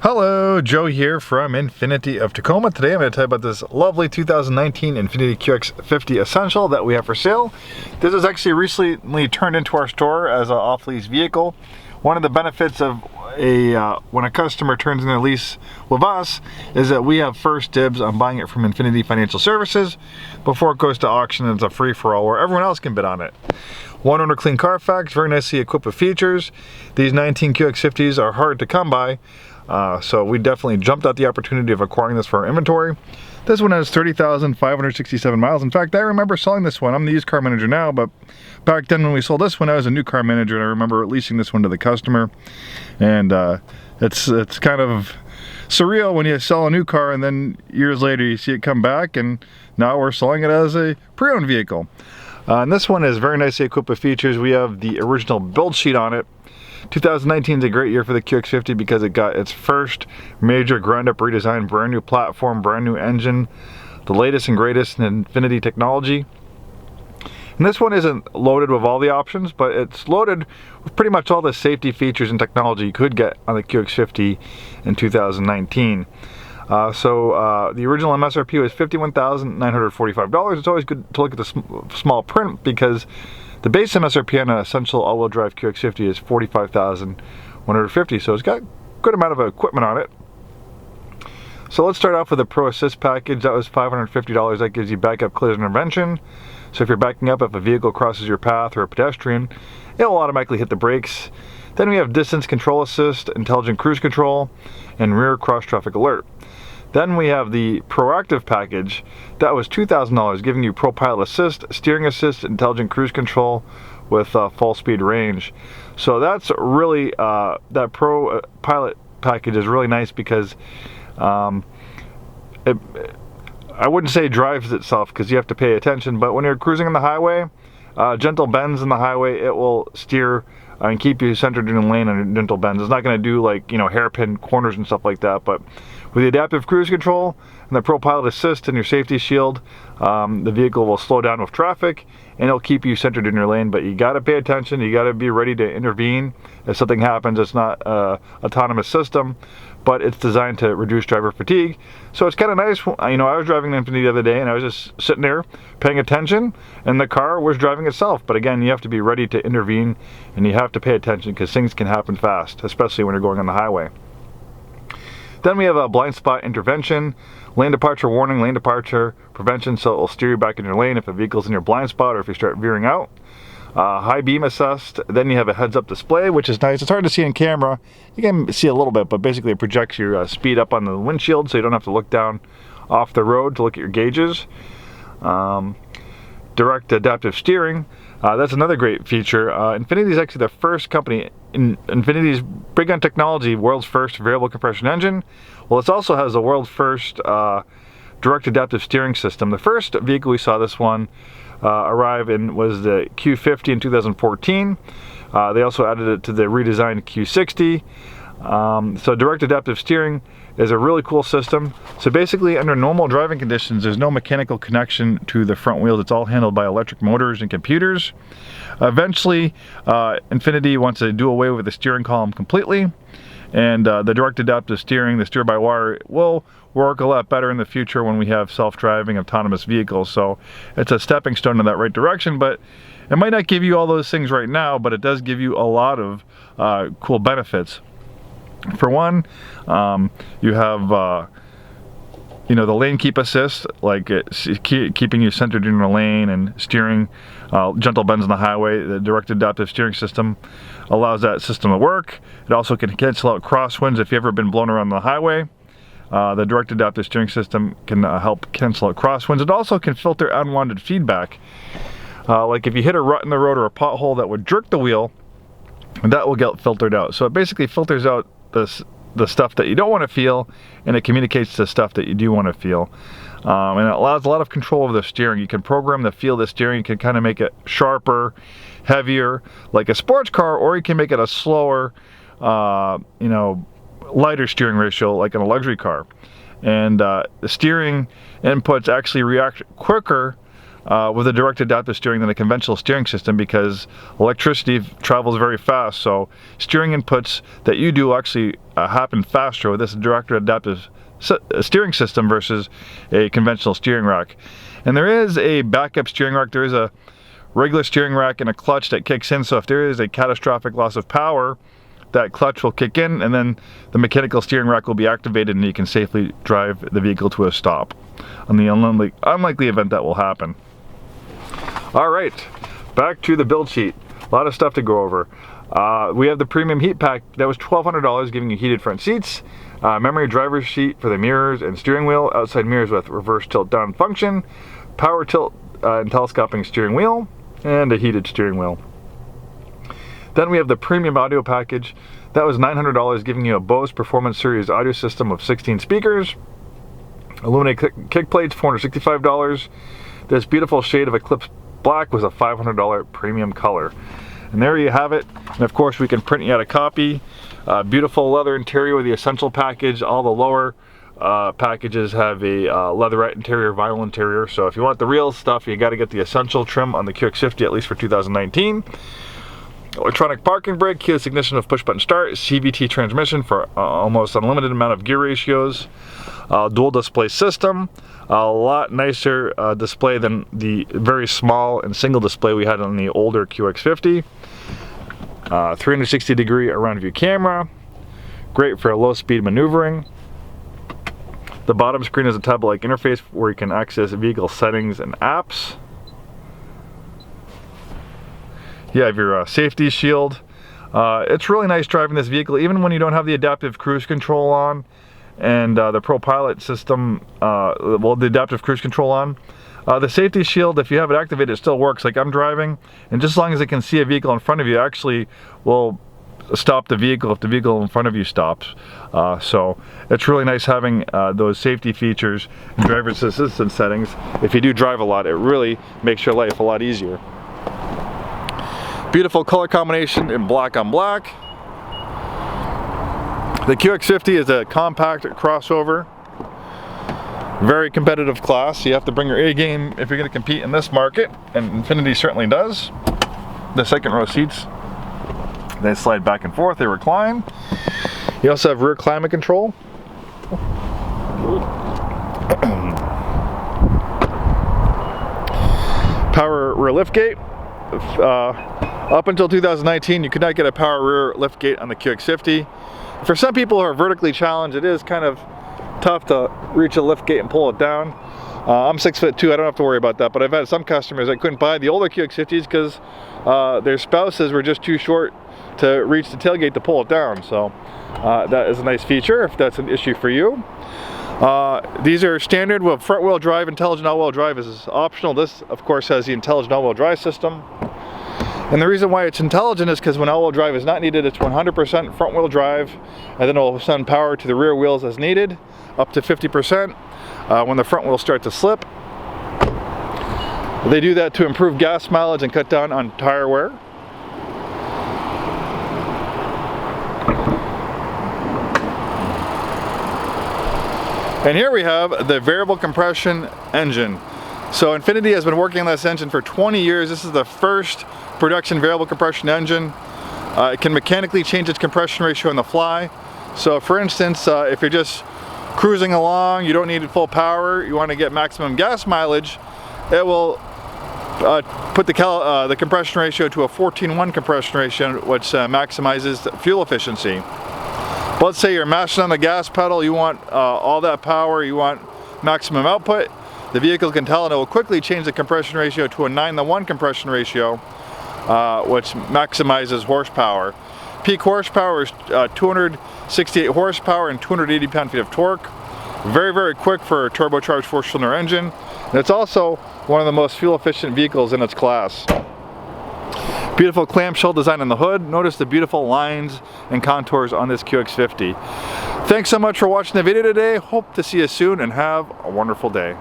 Hello, Joe here from Infiniti of Tacoma. Today I'm going to tell you about this lovely 2019 Infiniti QX50 Essential that we have for sale. This is actually recently turned into our store as an off-lease vehicle. One of the benefits of when a customer turns in their lease with us is that we have first dibs on buying it from Infiniti Financial Services before it goes to auction, and it's a free-for-all where everyone else can bid on it. One owner clean Carfax, very nicely equipped with features. These 19 QX50s are hard to come by. So we definitely jumped at the opportunity of acquiring this for our inventory. This one has 30,567 miles. In fact, I remember selling this one. I'm the used car manager now, but back then when we sold this one, I was a new car manager, and I remember leasing this one to the customer. And it's kind of surreal when you sell a new car and then years later you see it come back, and now we're selling it as a pre-owned vehicle. And this one is very nicely equipped with features. We have the original build sheet on it. 2019 is a great year for the QX50 because it got its first major ground-up redesign, brand new platform, brand new engine, the latest and greatest in Infiniti technology. And this one isn't loaded with all the options, but it's loaded with pretty much all the safety features and technology you could get on the QX50 in 2019. The original MSRP was $51,945. It's always good to look at the small print because the base MSRP on an essential all-wheel drive QX50 is $45,150, so it's got a good amount of equipment on it. So let's start off with the Pro Assist package. That was $550. That gives you backup collision intervention. So if you're backing up, if a vehicle crosses your path or a pedestrian, it will automatically hit the brakes. Then we have distance control assist, intelligent cruise control, and rear cross traffic alert. Then we have the proactive package. That was $2,000, giving you Pro Pilot Assist, steering assist, intelligent cruise control with full speed range. So that's really, that Pro Pilot package is really nice because I wouldn't say it drives itself because you have to pay attention, but when you're cruising on the highway, gentle bends in the highway, it will steer and keep you centered in the lane on gentle bends. It's not going to do like, hairpin corners and stuff like that, but with the adaptive cruise control and the Pro Pilot Assist and your safety shield, the vehicle will slow down with traffic and it'll keep you centered in your lane. But you got to pay attention. You got to be ready to intervene if something happens. It's not an autonomous system, but it's designed to reduce driver fatigue. So it's kind of nice. I was driving an Infiniti the other day and I was just sitting there paying attention, and the car was driving itself. But again, you have to be ready to intervene and you have to pay attention because things can happen fast, especially when you're going on the highway. Then we have a blind spot intervention, lane departure warning, lane departure prevention, so it will steer you back in your lane if a vehicle's in your blind spot or if you start veering out. High beam assist. Then you have a heads-up display, which is nice. It's hard to see in camera. You can see a little bit, but basically it projects your speed up on the windshield, so you don't have to look down off the road to look at your gauges. Direct adaptive steering. That's another great feature. Infiniti is actually the first company. Infiniti's big on technology, world's first variable compression engine. Well, it also has the world's first direct adaptive steering system. The first vehicle we saw this one arrive in was the Q50 in 2014. They also added it to the redesigned Q60. So direct adaptive steering is a really cool system. So basically, under normal driving conditions, there's no mechanical connection to the front wheels. It's all handled by electric motors and computers. Eventually, Infiniti wants to do away with the steering column completely, and the direct adaptive steering, the steer-by-wire, will work a lot better in the future when we have self-driving autonomous vehicles. So it's a stepping stone in that right direction, but it might not give you all those things right now, but it does give you a lot of cool benefits. For one, you have the lane keep assist, like keeping you centered in your lane and steering gentle bends on the highway. The direct adaptive steering system allows that system to work. It also can cancel out crosswinds if you've ever been blown around the highway. The direct adaptive steering system can help cancel out crosswinds. It also can filter unwanted feedback. Like if you hit a rut in the road or a pothole that would jerk the wheel, that will get filtered out. So it basically filters out the stuff that you don't want to feel, and it communicates the stuff that you do want to feel. And it allows a lot of control over the steering. You can program the feel of the steering. You can kind of make it sharper, heavier, like a sports car, or you can make it a slower, lighter steering ratio, like in a luxury car. And the steering inputs actually react quicker with a direct adaptive steering than a conventional steering system, because electricity travels very fast, so steering inputs that you do actually happen faster with this direct adaptive steering system versus a conventional steering rack. And there is a backup steering rack. There is a regular steering rack and a clutch that kicks in, so if there is a catastrophic loss of power, that clutch will kick in and then the mechanical steering rack will be activated and you can safely drive the vehicle to a stop on the unlikely event that will happen. Alright, back to the build sheet. A lot of stuff to go over. We have the premium heat pack that was $1,200, giving you heated front seats, memory driver's seat for the mirrors and steering wheel, outside mirrors with reverse tilt down function, power tilt and telescoping steering wheel, and a heated steering wheel. Then we have the premium audio package. That was $900, giving you a Bose Performance Series audio system of 16 speakers, illuminated kick plates, $465. This beautiful shade of Eclipse Black was a $500 premium color. And there you have it. And of course we can print you out a copy. Beautiful leather interior with the essential package. All the lower packages have a leatherette interior, vinyl interior. So if you want the real stuff, you got to get the essential trim on the QX50, at least for 2019. Electronic parking brake, keyless ignition with push button start, CVT transmission for almost unlimited amount of gear ratios, dual display system, a lot nicer display than the very small and single display we had on the older QX50. 360 degree around view camera, great for low speed maneuvering. The bottom screen is a tablet-like interface where you can access vehicle settings and apps. You have your safety shield. It's really nice driving this vehicle, even when you don't have the adaptive cruise control on and the Pro Pilot system, well, the adaptive cruise control on. The safety shield, if you have it activated, it still works. Like I'm driving, and just as long as it can see a vehicle in front of you, actually will stop the vehicle if the vehicle in front of you stops. So it's really nice having those safety features and driver's assistance settings. If you do drive a lot, it really makes your life a lot easier. Beautiful color combination in black on black. The QX50 is a compact crossover. Very competitive class. You have to bring your A game if you're going to compete in this market, and Infiniti certainly does. The second row seats, they slide back and forth, they recline. You also have rear climate control. Power rear liftgate. Up until 2019, you could not get a power rear liftgate on the QX50. For some people who are vertically challenged, it is kind of tough to reach a liftgate and pull it down. I'm 6'2", I don't have to worry about that, but I've had some customers that couldn't buy the older QX50s because their spouses were just too short to reach the tailgate to pull it down. So that is a nice feature if that's an issue for you. These are standard with front wheel drive. Intelligent all-wheel drive is optional. This of course has the intelligent all-wheel drive system. And the reason why it's intelligent is because when all-wheel drive is not needed, it's 100% front wheel drive, and then it will send power to the rear wheels as needed, up to 50% when the front wheels start to slip. They do that to improve gas mileage and cut down on tire wear. And here we have the variable compression engine. So Infiniti has been working on this engine for 20 years. This is the first production variable compression engine. It can mechanically change its compression ratio on the fly. So for instance, if you're just cruising along, you don't need full power, you want to get maximum gas mileage, it will put the compression ratio to a 14:1 compression ratio, which maximizes fuel efficiency. But let's say you're mashing on the gas pedal, you want all that power, you want maximum output. The vehicle can tell, and it will quickly change the compression ratio to a 9:1 compression ratio, which maximizes horsepower. Peak horsepower is 268 horsepower and 280 pound-feet of torque. Very, very quick for a turbocharged 4-cylinder engine. And it's also one of the most fuel-efficient vehicles in its class. Beautiful clamshell design on the hood. Notice the beautiful lines and contours on this QX50. Thanks so much for watching the video today. Hope to see you soon and have a wonderful day.